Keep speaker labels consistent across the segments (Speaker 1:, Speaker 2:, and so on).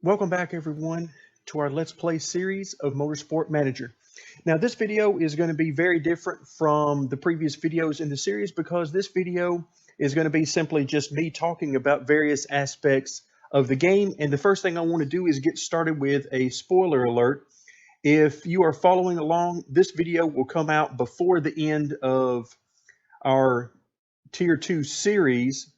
Speaker 1: Welcome back, everyone, to our Let's Play series of Motorsport Manager. Now, this video is going to be very different from the previous videos in the series because this video is going to be simply just me talking about various aspects of the game. And the first thing I want to do is get started with a spoiler alert. If you are following along, this video will come out before the end of our Tier 2 series.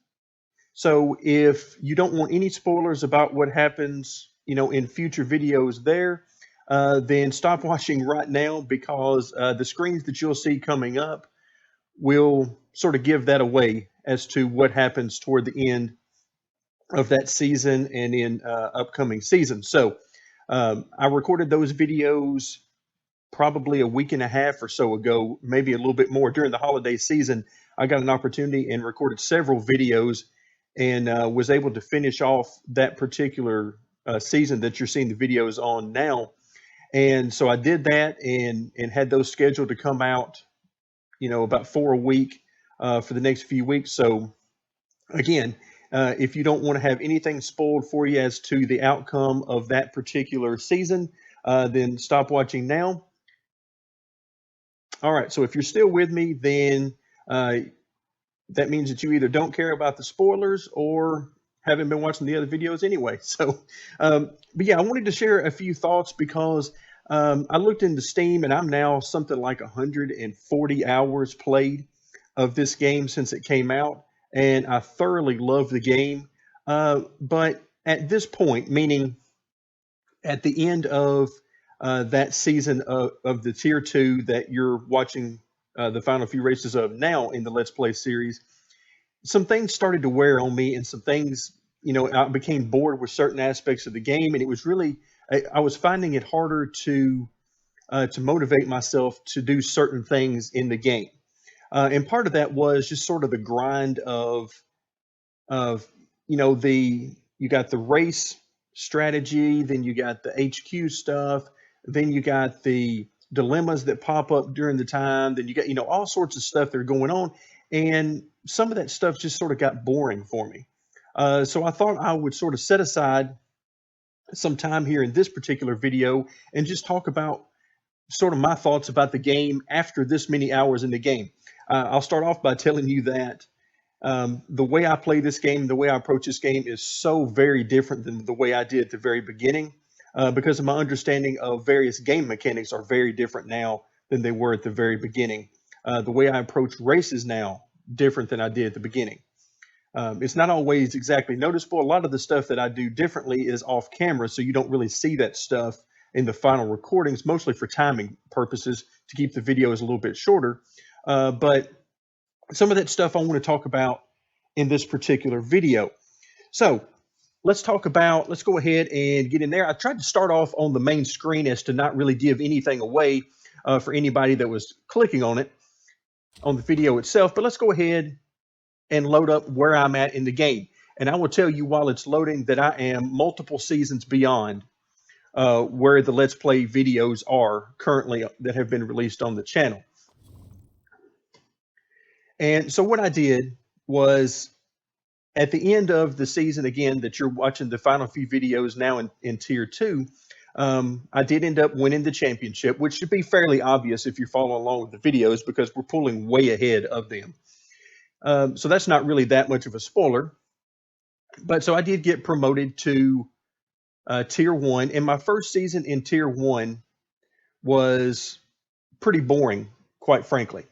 Speaker 1: So if you don't want any spoilers about what happens, in future videos there, then stop watching right now because the screens that you'll see coming up will sort of give that away as to what happens toward the end of that season and in upcoming seasons. So I recorded those videos probably a week and a half or so ago, maybe a little bit more during the holiday season. I got an opportunity and recorded several videos and was able to finish off that particular season that you're seeing the videos on now. And so I did that and had those scheduled to come out, about 4 a week for the next few weeks. So again, if you don't want to have anything spoiled for you as to the outcome of that particular season, then stop watching now. All right, so if you're still with me, then that means that you either don't care about the spoilers or haven't been watching the other videos anyway. So, but yeah, I wanted to share a few thoughts because I looked into Steam and I'm now something like 140 hours played of this game since it came out, and I thoroughly love the game. But at this point, meaning at the end of that season of the Tier 2 that you're watching the final few races of now in the Let's Play series, some things started to wear on me and some things, I became bored with certain aspects of the game. And it was really, I was finding it harder to motivate myself to do certain things in the game. And part of that was just sort of the grind of you got the race strategy, then you got the HQ stuff, then you got the dilemmas that pop up during the time, then you got all sorts of stuff that are going on, and some of that stuff just sort of got boring for me. So I thought I would sort of set aside some time here in this particular video and just talk about sort of my thoughts about the game after this many hours in the game. I'll start off by telling you that the way I play this game, the way I approach this game is so very different than the way I did at the very beginning because of my understanding of various game mechanics are very different now than they were at the very beginning. The way I approach races now, different than I did at the beginning. It's not always exactly noticeable. A lot of the stuff that I do differently is off camera, so you don't really see that stuff in the final recordings, mostly for timing purposes to keep the videos a little bit shorter. But some of that stuff I want to talk about in this particular video. So let's go ahead and get in there. I tried to start off on the main screen as to not really give anything away for anybody that was clicking on it on the video itself, but let's go ahead and load up where I'm at in the game. And I will tell you while it's loading that I am multiple seasons beyond where the Let's Play videos are currently that have been released on the channel. And so what I did was at the end of the season, again, that you're watching the final few videos now in Tier 2, I did end up winning the championship, which should be fairly obvious if you're following along with the videos because we're pulling way ahead of them. So that's not really that much of a spoiler. But so I did get promoted to Tier 1, and my first season in Tier 1 was pretty boring, quite frankly,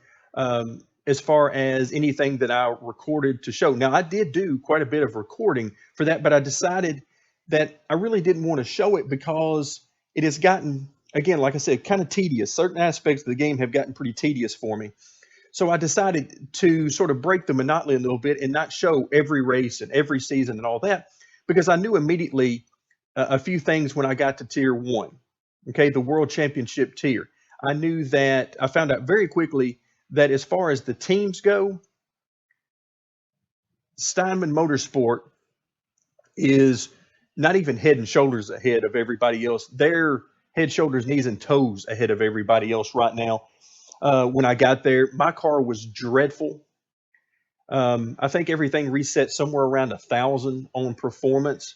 Speaker 1: as far as anything that I recorded to show. Now, I did do quite a bit of recording for that, but I decided that I really didn't want to show it because it has gotten, again, like I said, kind of tedious. Certain aspects of the game have gotten pretty tedious for me. So I decided to sort of break the monotony a little bit and not show every race and every season and all that, because I knew immediately a few things when I got to Tier 1, okay, the World Championship tier. I knew that I found out very quickly that as far as the teams go, Steinman Motorsport is not even head and shoulders ahead of everybody else. They're head, shoulders, knees, and toes ahead of everybody else right now. When I got there, my car was dreadful. I think everything reset somewhere around 1,000 on performance.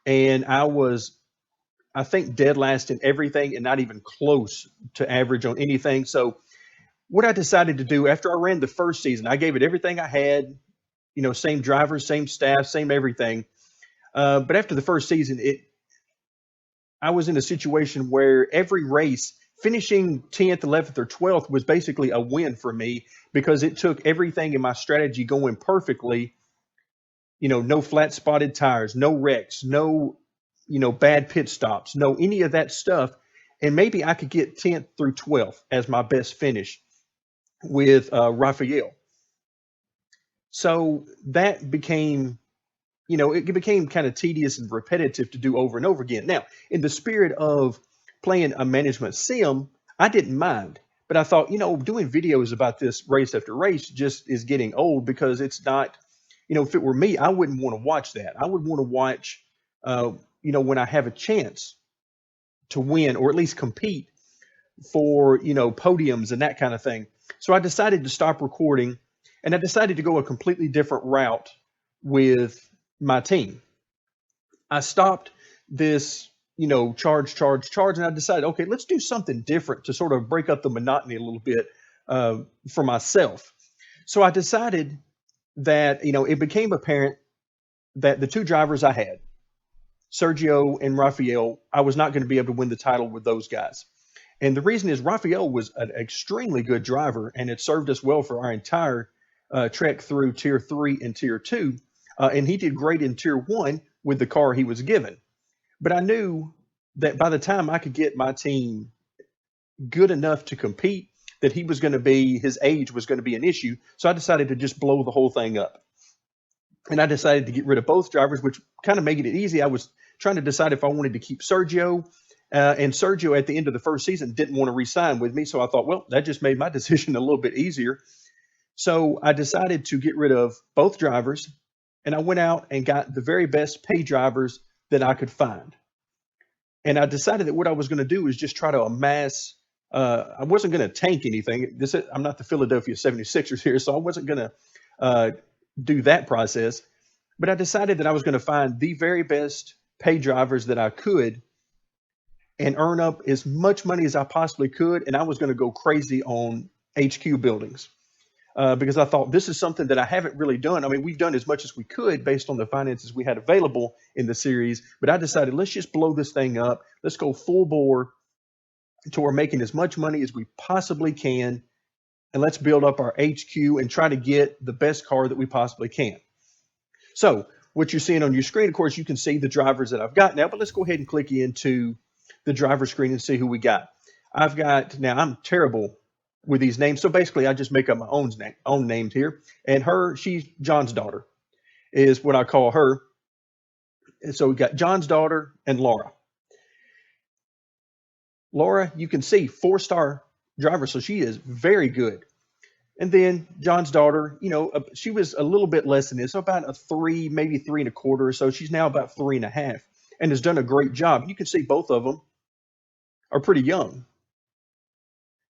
Speaker 1: and I think, dead last in everything and not even close to average on anything. So what I decided to do after I ran the first season, I gave it everything I had, same drivers, same staff, same everything. But after the first season, I was in a situation where every race, finishing 10th, 11th, or 12th was basically a win for me because it took everything in my strategy going perfectly. No flat spotted tires, no wrecks, no, bad pit stops, no any of that stuff. And maybe I could get 10th through 12th as my best finish with Raphael. So that became, it became kind of tedious and repetitive to do over and over again. Now, in the spirit of playing a management sim, I didn't mind. But I thought, doing videos about this race after race just is getting old because it's not, if it were me, I wouldn't want to watch that. I would want to watch, when I have a chance to win or at least compete for, podiums and that kind of thing. So I decided to stop recording and I decided to go a completely different route with my team. I stopped this, charge, and I decided, okay, let's do something different to sort of break up the monotony a little bit for myself. So I decided that, it became apparent that the two drivers I had, Sergio and Raphael, I was not going to be able to win the title with those guys. And the reason is Raphael was an extremely good driver and it served us well for our entire trek through Tier 3 and Tier 2. And he did great in Tier 1 with the car he was given. But I knew that by the time I could get my team good enough to compete, that his age was going to be an issue. So I decided to just blow the whole thing up. And I decided to get rid of both drivers, which kind of made it easy. I was trying to decide if I wanted to keep Sergio. And Sergio, at the end of the first season, didn't want to re-sign with me. So I thought, well, that just made my decision a little bit easier. So I decided to get rid of both drivers. And I went out and got the very best pay drivers that I could find. And I decided that what I was going to do is just try to amass. I wasn't going to tank anything. I'm not the Philadelphia 76ers here, so I wasn't going to do that process. But I decided that I was going to find the very best pay drivers that I could and earn up as much money as I possibly could. And I was going to go crazy on HQ buildings. Because I thought this is something that I haven't really done. I mean, we've done as much as we could based on the finances we had available in the series, but I decided let's just blow this thing up. Let's go full bore to where we're making as much money as we possibly can, and let's build up our HQ and try to get the best car that we possibly can. So what you're seeing on your screen, of course, you can see the drivers that I've got now, but let's go ahead and click into the driver screen and see who we got. Now I'm terrible with these names. So basically I just make up my own names here. And she's John's daughter is what I call her. And so we got John's daughter and Laura. Laura, you can see 4-star driver. So she is very good. And then John's daughter, she was a little bit less than this, so about a 3, maybe 3.25 or so. She's now about 3.5 and has done a great job. You can see both of them are pretty young.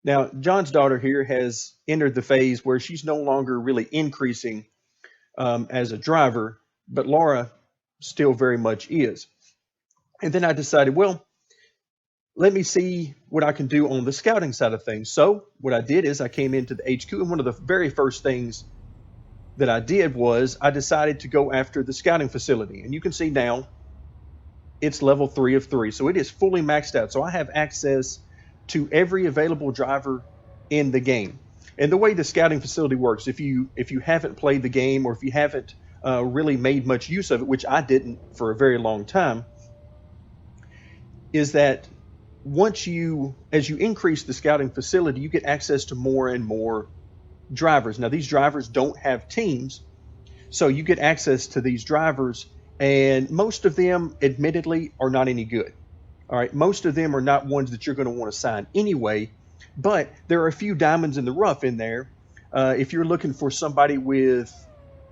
Speaker 1: Now, John's daughter here has entered the phase where she's no longer really increasing as a driver, but Laura still very much is. And then I decided, well, let me see what I can do on the scouting side of things. So what I did is I came into the HQ, and one of the very first things that I did was I decided to go after the scouting facility. And you can see now it's level 3 of 3. So it is fully maxed out. So I have access to every available driver in the game. And the way the scouting facility works, if you haven't played the game or if you haven't really made much use of it, which I didn't for a very long time, is that as you increase the scouting facility, you get access to more and more drivers. Now, these drivers don't have teams, so you get access to these drivers, and most of them, admittedly, are not any good. All right, most of them are not ones that you're going to want to sign anyway, but there are a few diamonds in the rough in there. If you're looking for somebody with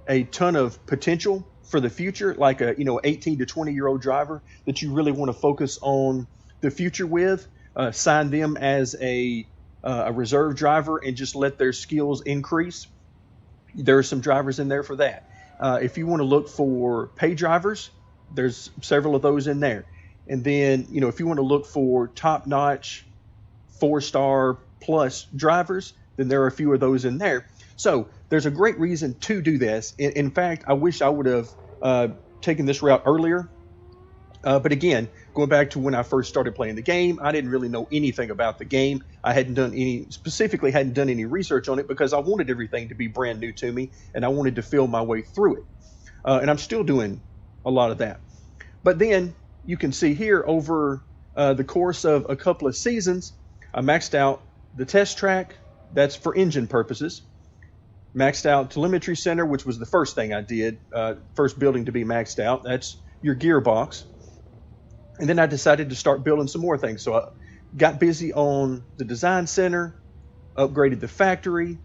Speaker 1: a ton of potential for the future, like a 18 to 20-year-old driver that you really want to focus on the future with, sign them as a reserve driver and just let their skills increase. There are some drivers in there for that. If you want to look for pay drivers, there's several of those in there. And then, if you want to look for top-notch 4-star plus drivers, then there are a few of those in there. So there's a great reason to do this. In fact, I wish I would have uh, taken this route earlier. But again, going back to when I first started playing the game, I didn't really know anything about the game. I hadn't done any research on it because I wanted everything to be brand new to me and I wanted to feel my way through it. And I'm still doing a lot of that. But then you can see here over the course of a couple of seasons, I maxed out the test track. That's for engine purposes. Maxed out telemetry center, which was the first thing I did, first building to be maxed out. That's your gearbox. And then I decided to start building some more things. So I got busy on the design center, upgraded the factory.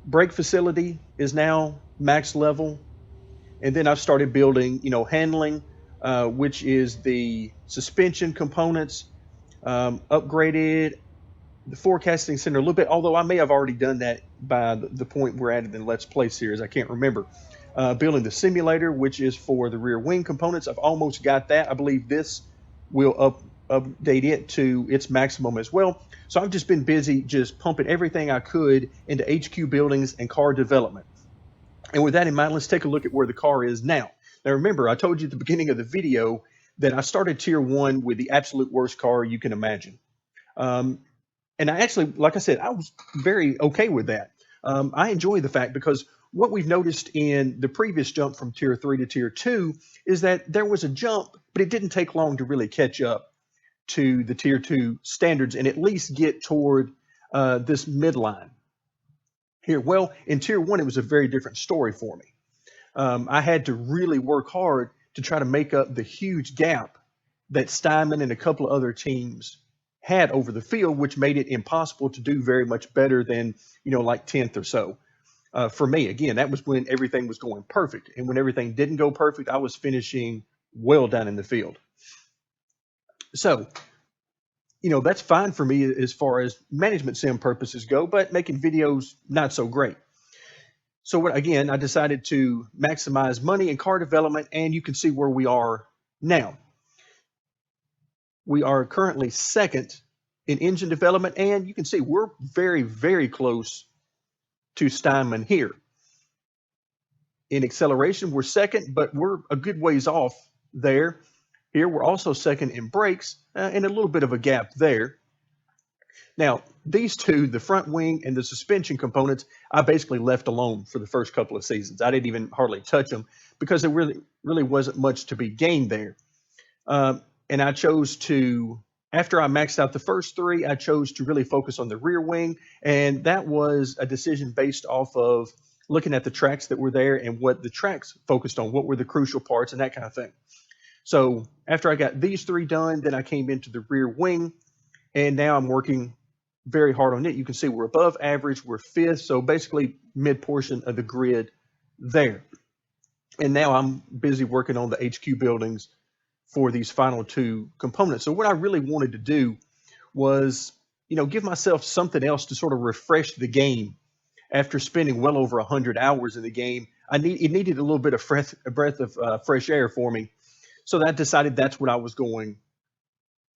Speaker 1: Brake facility is now max level. And then I've started building, handling, which is the suspension components, upgraded the forecasting center a little bit, although I may have already done that by the point we're at in the Let's Play series. I can't remember. Building the simulator, which is for the rear wing components. I've almost got that. I believe this will update it to its maximum as well. So I've just been busy just pumping everything I could into HQ buildings and car development. And with that in mind, let's take a look at where the car is now. Now remember, I told you at the beginning of the video that I started Tier 1 with the absolute worst car you can imagine. And I actually, like I said, I was very okay with that. I enjoy the fact because what we've noticed in the previous jump from Tier 3 to Tier 2 is that there was a jump, but it didn't take long to really catch up to the Tier 2 standards and at least get toward this midline here. Well, in Tier 1, it was a very different story for me. I had to really work hard to try to make up the huge gap that Steinman and a couple of other teams had over the field, which made it impossible to do very much better than, like 10th or so. For me, again, that was when everything was going perfect. And when everything didn't go perfect, I was finishing well down in the field. So, that's fine for me as far as management sim purposes go, but making videos, not so great. So again, I decided to maximize money in car development, and you can see where we are now. We are currently second in engine development, and you can see we're very, very close to Steinman here. In acceleration, we're second, but we're a good ways off there. Here, we're also second in brakes, and a little bit of a gap there. Now, these two, the front wing and the suspension components, I basically left alone for the first couple of seasons. I didn't even hardly touch them because there really wasn't much to be gained there. And I chose to, after I maxed out the first three, I chose to really focus on the rear wing. And that was a decision based off of looking at the tracks that were there and what the tracks focused on, what were the crucial parts and that kind of thing. So after I got these three done, then I came into the rear wing, and now I'm working very hard on it. You can see we're above average, we're fifth, so basically mid portion of the grid there. And now I'm busy working on the HQ buildings for these final two components. So what I really wanted to do was, give myself something else to sort of refresh the game after spending well over 100 hours in the game. It needed a little bit of a breath of fresh air for me. So I decided that's what I was going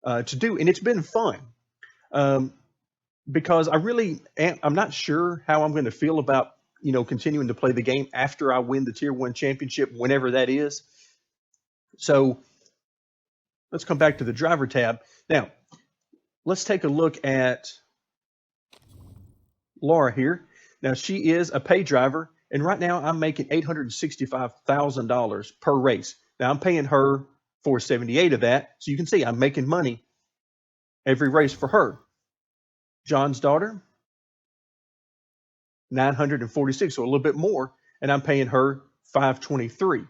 Speaker 1: to do. And it's been fun because I'm not sure how I'm going to feel about, continuing to play the game after I win the Tier 1 championship, whenever that is. So let's come back to the driver tab. Now, let's take a look at Laura here. Now, she is a pay driver, and right now I'm making $865,000 per race. Now, I'm paying her $478 of that, so you can see I'm making money every race for her. John's daughter, $946, so a little bit more, and I'm paying her $523.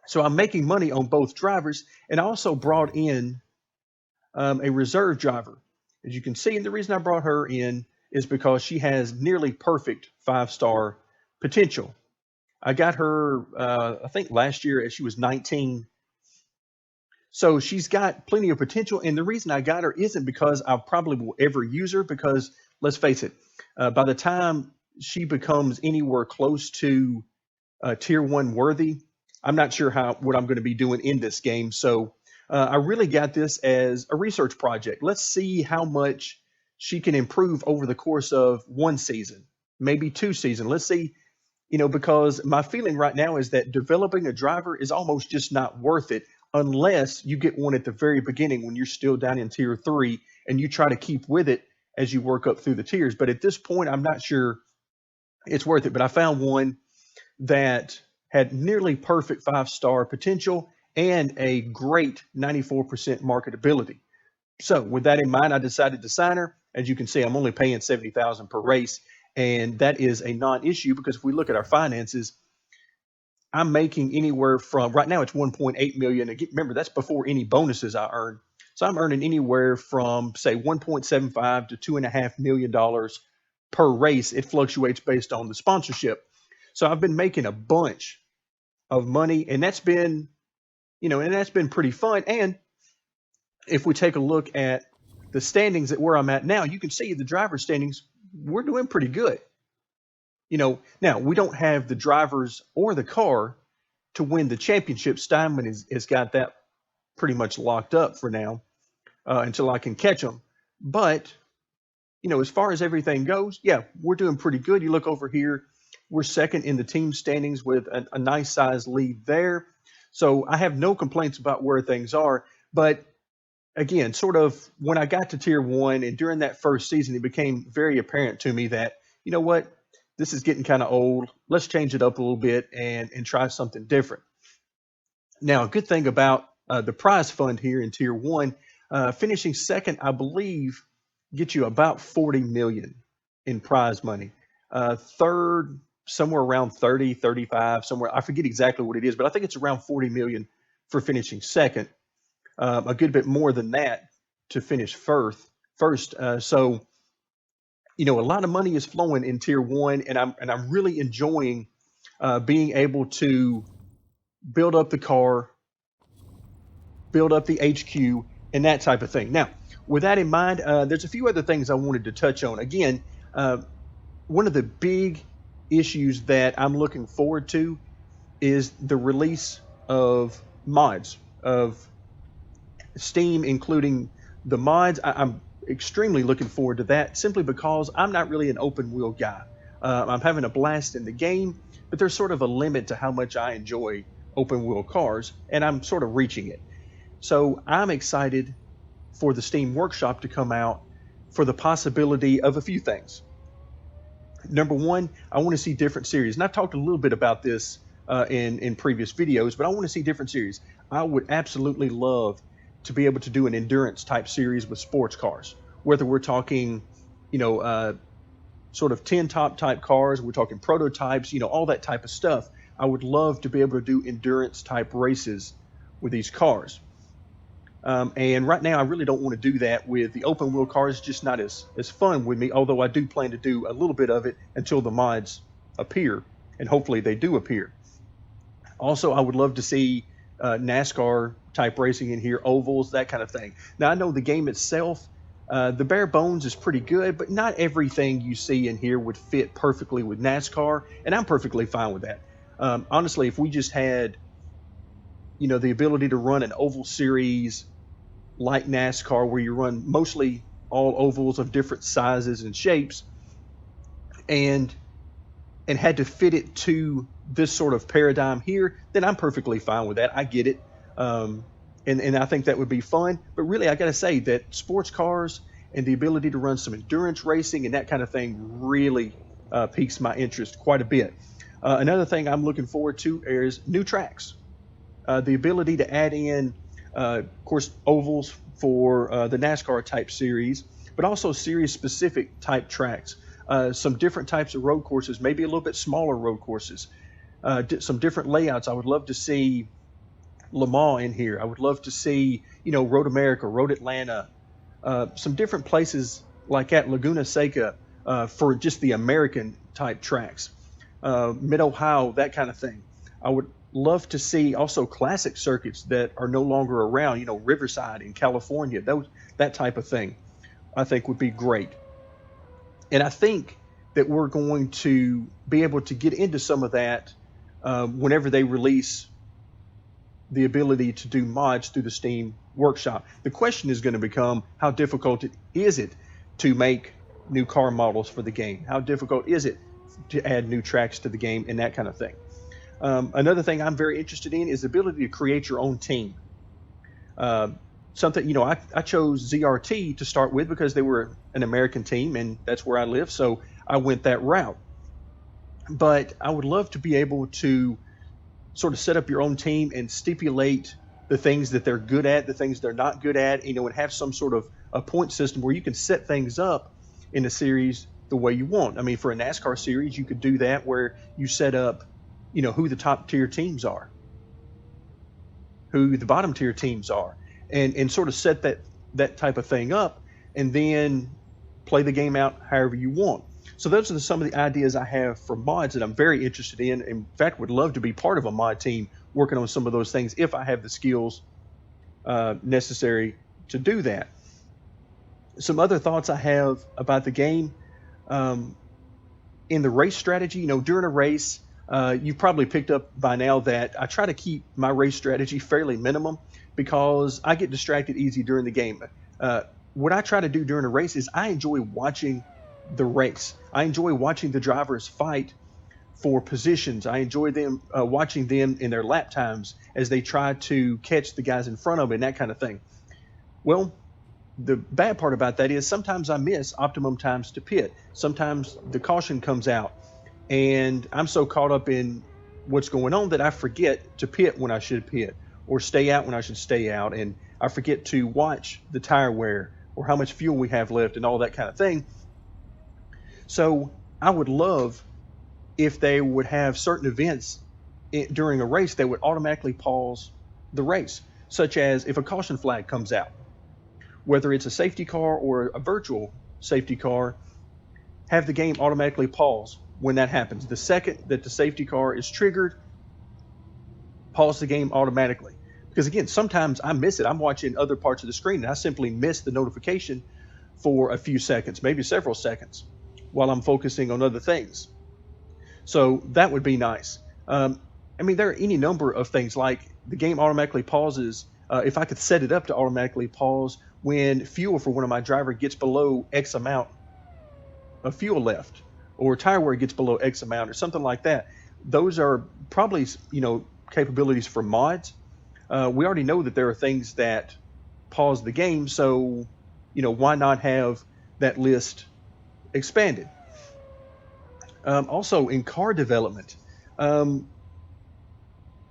Speaker 1: So I'm making money on both drivers, and I also brought in a reserve driver. As you can see, and the reason I brought her in is because she has nearly perfect 5-star potential. I got her, I think last year she was 19. So she's got plenty of potential. And the reason I got her isn't because I probably will ever use her, because let's face it, by the time she becomes anywhere close to Tier 1 worthy, I'm not sure what I'm going to be doing in this game. So I really got this as a research project. Let's see how much she can improve over the course of one season, maybe two seasons. Let's see, because my feeling right now is that developing a driver is almost just not worth it unless you get one at the very beginning when you're still down in tier 3 and you try to keep with it as you work up through the tiers. But at this point, I'm not sure it's worth it. But I found one that had nearly perfect 5-star potential and a great 94% marketability. So with that in mind, I decided to sign her. As you can see, I'm only paying $70,000 per race, and that is a non-issue because if we look at our finances, I'm making anywhere from right now it's 1.8 million. Again, remember that's before any bonuses I earn. So I'm earning anywhere from say 1.75 to $2.5 million per race. It fluctuates based on the sponsorship. So I've been making a bunch of money, and that's been, pretty fun. And if we take a look at the standings at where I'm at now, you can see the driver standings, we're doing pretty good. Now we don't have the drivers or the car to win the championship. Steinman has got that pretty much locked up for now until I can catch them. But, as far as everything goes, yeah, we're doing pretty good. You look over here, we're second in the team standings with a nice size lead there. So I have no complaints about where things are. But again, sort of when I got to tier 1 and during that first season, it became very apparent to me that, you know what, this is getting kind of old. Let's change it up a little bit and try something different. Now, a good thing about the prize fund here in tier 1, finishing second, I believe, gets you about 40 million in prize money. Third, somewhere around 30, 35, somewhere. I forget exactly what it is, but I think it's around 40 million for finishing second. A good bit more than that to finish first. So, a lot of money is flowing in tier 1, and I'm really enjoying being able to build up the car, build up the HQ, and that type of thing. Now, with that in mind, there's a few other things I wanted to touch on. Again, one of the big issues that I'm looking forward to is the release of mods, of Steam, including the mods. I'm extremely looking forward to that simply because I'm not really an open wheel guy. I'm having a blast in the game, but there's sort of a limit to how much I enjoy open wheel cars, and I'm sort of reaching it. So I'm excited for the Steam Workshop to come out for the possibility of a few things. Number one, I want to see different series. And I've talked a little bit about this in previous videos, but I want to see different series. I would absolutely love to be able to do an endurance type series with sports cars, whether we're talking, sort of 10 top type cars, we're talking prototypes, all that type of stuff. I would love to be able to do endurance type races with these cars. And right now, I really don't want to do that with the open wheel cars. It's just not as fun with me, although I do plan to do a little bit of it until the mods appear, and hopefully they do appear. Also, I would love to see NASCAR type racing in here, ovals, that kind of thing. Now, I know the game itself, the bare bones is pretty good, but not everything you see in here would fit perfectly with NASCAR, and I'm perfectly fine with that. Honestly, if we just had, the ability to run an oval series like NASCAR, where you run mostly all ovals of different sizes and shapes, and had to fit it to this sort of paradigm here, then I'm perfectly fine with that. I get it. And I think that would be fun. But really, I got to say that sports cars and the ability to run some endurance racing and that kind of thing really piques my interest quite a bit. Another thing I'm looking forward to is new tracks. The ability to add in, of course, ovals for the NASCAR type series, but also series specific type tracks. Some different types of road courses, maybe a little bit smaller road courses, some different layouts. I would love to see Le Mans in here. I would love to see, Road America, Road Atlanta, some different places like at Laguna Seca for just the American type tracks, Mid-Ohio, that kind of thing. I would love to see also classic circuits that are no longer around, Riverside in California, that type of thing, I think would be great. And I think that we're going to be able to get into some of that whenever they release the ability to do mods through the Steam Workshop. The question is going to become, how difficult is it to make new car models for the game? How difficult is it to add new tracks to the game and that kind of thing? Another thing I'm very interested in is the ability to create your own team. Uh, Something, I chose ZRT to start with because they were an American team and that's where I live. So I went that route. But I would love to be able to sort of set up your own team and stipulate the things that they're good at, the things they're not good at, and have some sort of a point system where you can set things up in a series the way you want. I mean, for a NASCAR series, you could do that where you set up, who the top tier teams are, who the bottom tier teams are, and sort of set that type of thing up, and then play the game out however you want. So those are some of the ideas I have for mods that I'm very interested in. In fact, would love to be part of a mod team working on some of those things if I have the skills necessary to do that. Some other thoughts I have about the game. In the race strategy, during a race, you've probably picked up by now that I try to keep my race strategy fairly minimum because I get distracted easy during the game. What I try to do during a race is I enjoy watching the race. I enjoy watching the drivers fight for positions. I enjoy them watching them in their lap times as they try to catch the guys in front of them and that kind of thing. Well, the bad part about that is sometimes I miss optimum times to pit. Sometimes the caution comes out and I'm so caught up in what's going on that I forget to pit when I should pit or stay out when I should stay out. And I forget to watch the tire wear or how much fuel we have left and all that kind of thing. So I would love if they would have certain events during a race that would automatically pause the race, such as if a caution flag comes out, whether it's a safety car or a virtual safety car, have the game automatically pause when that happens. The second that the safety car is triggered, pause the game automatically. Because again, sometimes I miss it. I'm watching other parts of the screen and I simply miss the notification for a few seconds, maybe several seconds, while I'm focusing on other things. So that would be nice. I mean, there are any number of things like the game automatically pauses. If I could set it up to automatically pause when fuel for one of my driver gets below X amount of fuel left, or tire wear gets below X amount, or something like that. Those are probably capabilities for mods. We already know that there are things that pause the game, so why not have that list expanded? Also, in car development,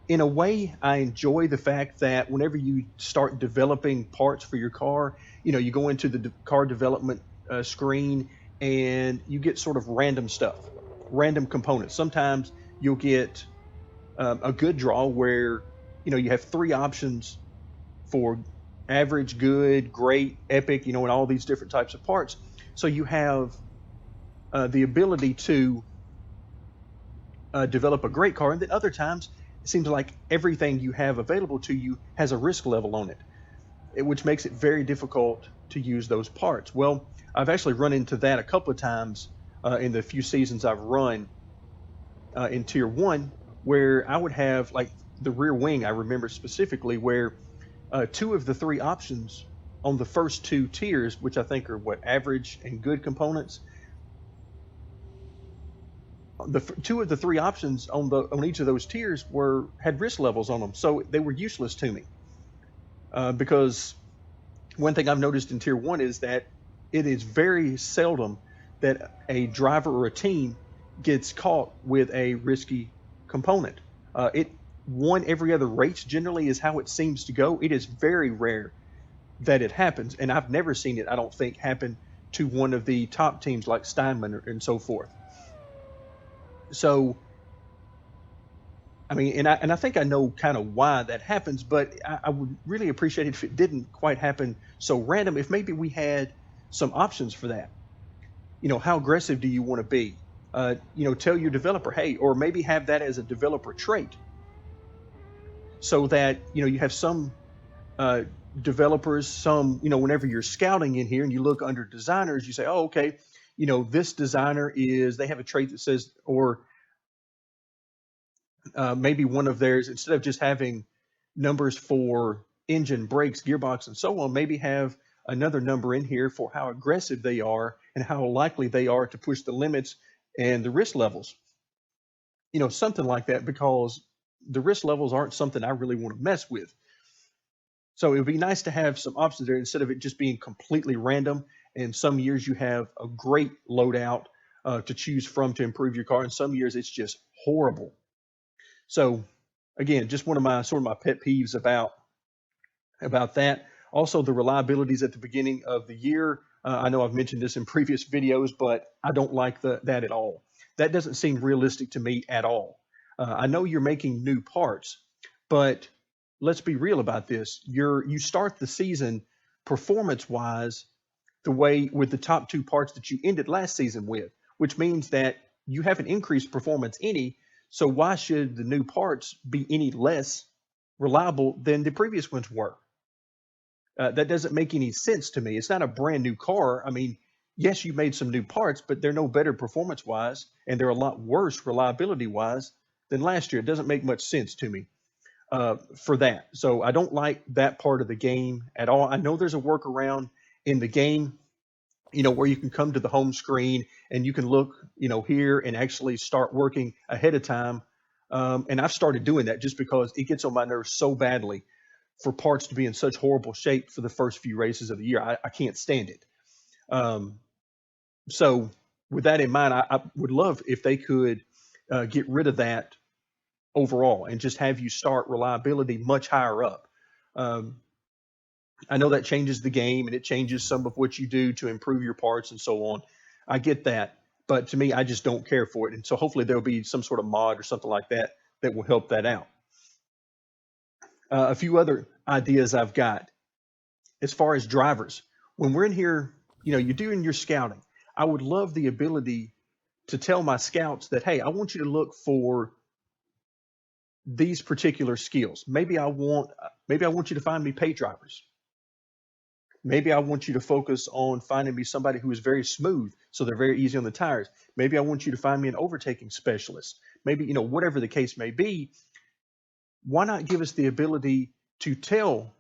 Speaker 1: in a way, I enjoy the fact that whenever you start developing parts for your car, you go into the car development screen and you get sort of random stuff, random components. Sometimes you'll get a good draw where you have three options for average, good, great, epic, and all these different types of parts. So you have the ability to develop a great car, and then other times it seems like everything you have available to you has a risk level on it, which makes it very difficult to use those parts. Well, I've actually run into that a couple of times in the few seasons I've run in Tier 1, where I would have like the rear wing, I remember specifically, where two of the three options on the first two tiers, which I think are average and good components, two of the three options on each of those tiers had risk levels on them, so they were useless to me. Because one thing I've noticed in Tier 1 is that it is very seldom that a driver or a team gets caught with a risky component. It won every other race generally is how it seems to go. It is very rare that it happens, and I've never seen it, I don't think, happen to one of the top teams like Steinman and so forth. So, I mean, and I think I know kind of why that happens, but I would really appreciate it if it didn't quite happen so random. If maybe we had some options for that. How aggressive do you want to be? Tell your developer, hey, or maybe have that as a developer trait, so that you have some developers, some whenever you're scouting in here and you look under designers, you say, oh, okay, this designer they have a trait that says, or maybe one of theirs, instead of just having numbers for engine, brakes, gearbox, and so on, maybe have another number in here for how aggressive they are and how likely they are to push the limits and the risk levels. Something like that, because the risk levels aren't something I really want to mess with. So it would be nice to have some options there instead of it just being completely random. And some years you have a great loadout to choose from to improve your car, and some years it's just horrible. So again, just one of my sort of my pet peeves about that. Also, the reliabilities at the beginning of the year. I know I've mentioned this in previous videos, but I don't like that at all. That doesn't seem realistic to me at all. I know you're making new parts, but let's be real about this. You start the season performance-wise the way with the top two parts that you ended last season with, which means that you haven't increased performance any. So why should the new parts be any less reliable than the previous ones were? That doesn't make any sense to me. It's not a brand new car. I mean, yes, you made some new parts, but they're no better performance wise, and they're a lot worse reliability wise than last year. It doesn't make much sense to me for that. So I don't like that part of the game at all. I know there's a workaround in the game, where you can come to the home screen and you can look, here and actually start working ahead of time. And I've started doing that just because it gets on my nerves so badly for parts to be in such horrible shape for the first few races of the year. I can't stand it. Um, so with that in mind, I would love if they could get rid of that overall and just have you start reliability much higher up. Um, I know that changes the game and it changes some of what you do to improve your parts and so on. I get that, but to me, I just don't care for it. And so hopefully there'll be some sort of mod or something like that that will help that out. A few other ideas I've got as far as drivers. When we're in here, you're doing your scouting. I would love the ability to tell my scouts that, hey, I want you to look for these particular skills. Maybe I want you to find me pay drivers. Maybe I want you to focus on finding me somebody who is very smooth, so they're very easy on the tires. Maybe I want you to find me an overtaking specialist. Maybe, whatever the case may be, why not give us the ability to tell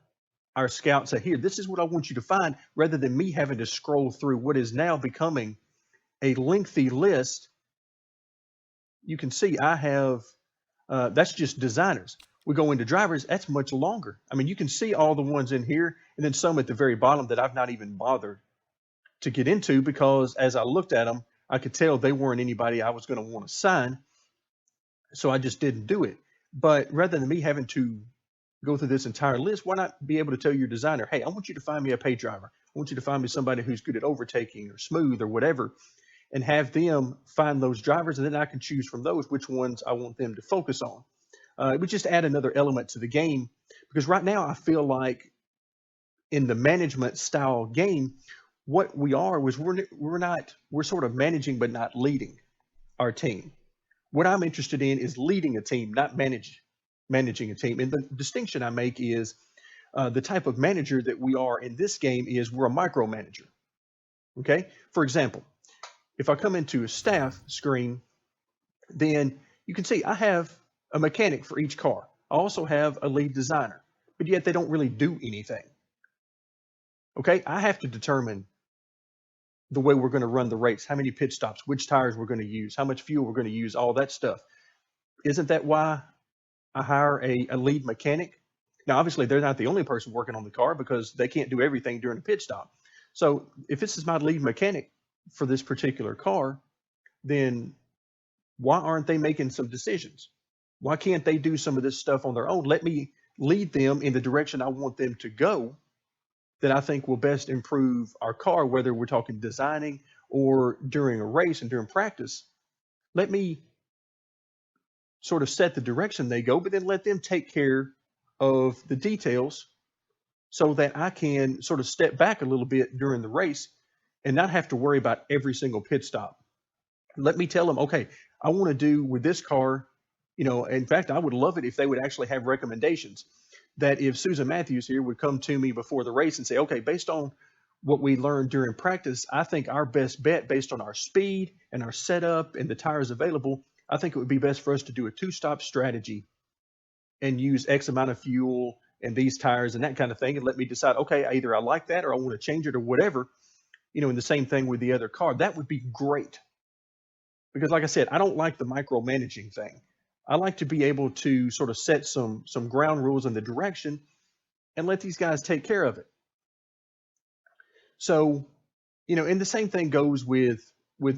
Speaker 1: our scouts that, here, this is what I want you to find, rather than me having to scroll through what is now becoming a lengthy list. You can see I have, that's just designers. We go into drivers, that's much longer. I mean, you can see all the ones in here and then some at the very bottom that I've not even bothered to get into, because as I looked at them, I could tell they weren't anybody I was going to want to sign. So I just didn't do it. But rather than me having to go through this entire list, why not be able to tell your designer, hey, I want you to find me a pay driver. I want you to find me somebody who's good at overtaking or smooth or whatever, and have them find those drivers, and then I can choose from those which ones I want them to focus on. It would just add another element to the game, because right now I feel like in the management style game, what we are was we're sort of managing but not leading our team. What I'm interested in is leading a team, not managing a team. And the distinction I make is the type of manager that we are in this game is we're a micromanager. Okay. For example, if I come into a staff screen, then you can see I have a mechanic for each car. I also have a lead designer, but yet they don't really do anything. Okay. I have to determine the way we're going to run the race, how many pit stops, which tires we're going to use, how much fuel we're going to use, all that stuff. Isn't that why I hire a lead mechanic? Now, obviously, they're not the only person working on the car, because they can't do everything during a pit stop. So if this is my lead mechanic for this particular car, then why aren't they making some decisions? Why can't they do some of this stuff on their own? Let me lead them in the direction I want them to go, that I think will best improve our car, whether we're talking designing or during a race and during practice. Let me sort of set the direction they go, but then let them take care of the details, so that I can sort of step back a little bit during the race and not have to worry about every single pit stop. Let me tell them, okay, I want to do with this car, in fact, I would love it if they would actually have recommendations, that if Susan Matthews here would come to me before the race and say, okay, based on what we learned during practice, I think our best bet based on our speed and our setup and the tires available, I think it would be best for us to do a two-stop strategy and use X amount of fuel and these tires and that kind of thing, and let me decide, okay, either I like that or I want to change it or whatever, and the same thing with the other car. That would be great. Because like I said, I don't like the micromanaging thing. I like to be able to sort of set some ground rules in the direction and let these guys take care of it. So, and the same thing goes with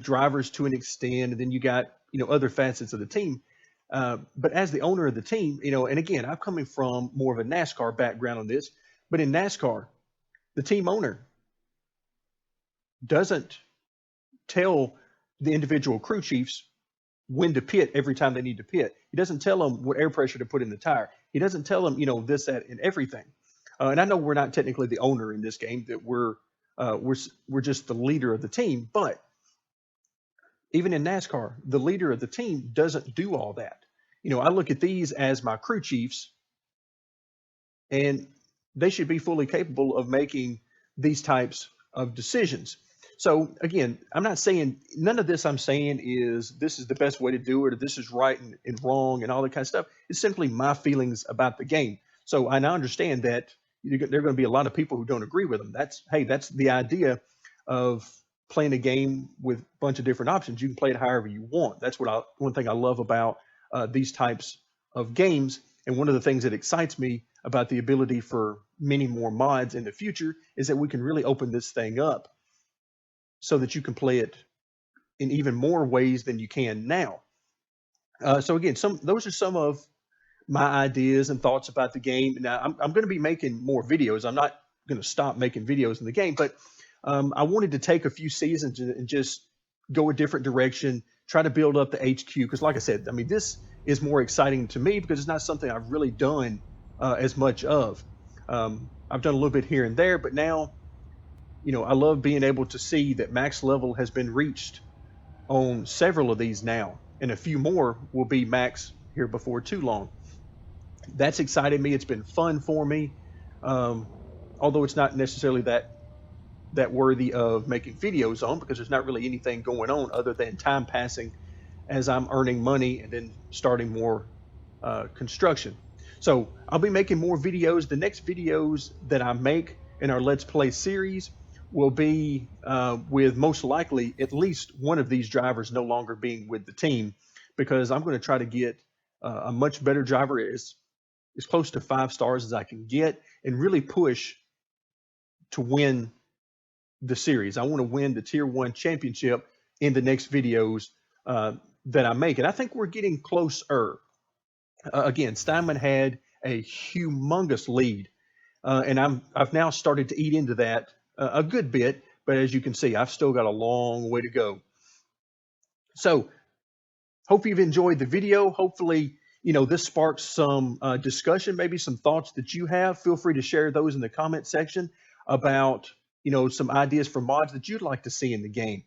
Speaker 1: drivers to an extent, and then you got other facets of the team. But as the owner of the team, and again, I'm coming from more of a NASCAR background on this, but in NASCAR, the team owner doesn't tell the individual crew chiefs when to pit every time they need to pit. He doesn't tell them what air pressure to put in the tire. He doesn't tell them, this, that, and everything. And I know we're not technically the owner in this game; that we're just the leader of the team. But even in NASCAR, the leader of the team doesn't do all that. I look at these as my crew chiefs, and they should be fully capable of making these types of decisions. So again, I'm not saying none of this I'm saying is this is the best way to do it, or this is right and wrong and all that kind of stuff. It's simply my feelings about the game. So I now understand that there are going to be a lot of people who don't agree with them. That's the idea of playing a game with a bunch of different options. You can play it however you want. That's one thing I love about these types of games. And one of the things that excites me about the ability for many more mods in the future is that we can really open this thing up so that you can play it in even more ways than you can now. So again, those are some of my ideas and thoughts about the game. Now, I'm going to be making more videos. I'm not going to stop making videos in the game, but I wanted to take a few seasons and just go a different direction, try to build up the HQ. Because like I said, this is more exciting to me because it's not something I've really done as much of. I've done a little bit here and there, but now, I love being able to see that max level has been reached on several of these now, and a few more will be max here before too long. That's excited me. It's been fun for me, although it's not necessarily that worthy of making videos on, because there's not really anything going on other than time passing as I'm earning money and then starting more construction. So I'll be making more videos. The next videos that I make in our Let's Play series will be with most likely at least one of these drivers no longer being with the team, because I'm going to try to get a much better driver, as close to 5 stars as I can get, and really push to win the series. I want to win the Tier 1 championship in the next videos that I make. And I think we're getting closer. Again, Steinman had a humongous lead, and I've now started to eat into that a good bit. But as you can see, I've still got a long way to go. So hope you've enjoyed the video. Hopefully, this sparks some discussion, maybe some thoughts that you have. Feel free to share those in the comment section about some ideas for mods that you'd like to see in the game.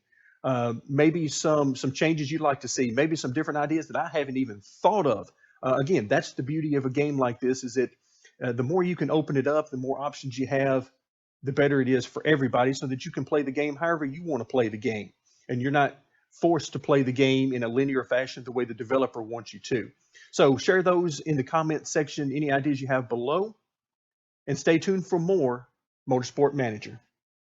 Speaker 1: Maybe some changes you'd like to see. Maybe some different ideas that I haven't even thought of. Again, that's the beauty of a game like this, is that the more you can open it up, the more options you have, the better it is for everybody, so that you can play the game however you want to play the game. And you're not forced to play the game in a linear fashion the way the developer wants you to. So share those in the comment section, any ideas you have below, and stay tuned for more Motorsport Manager.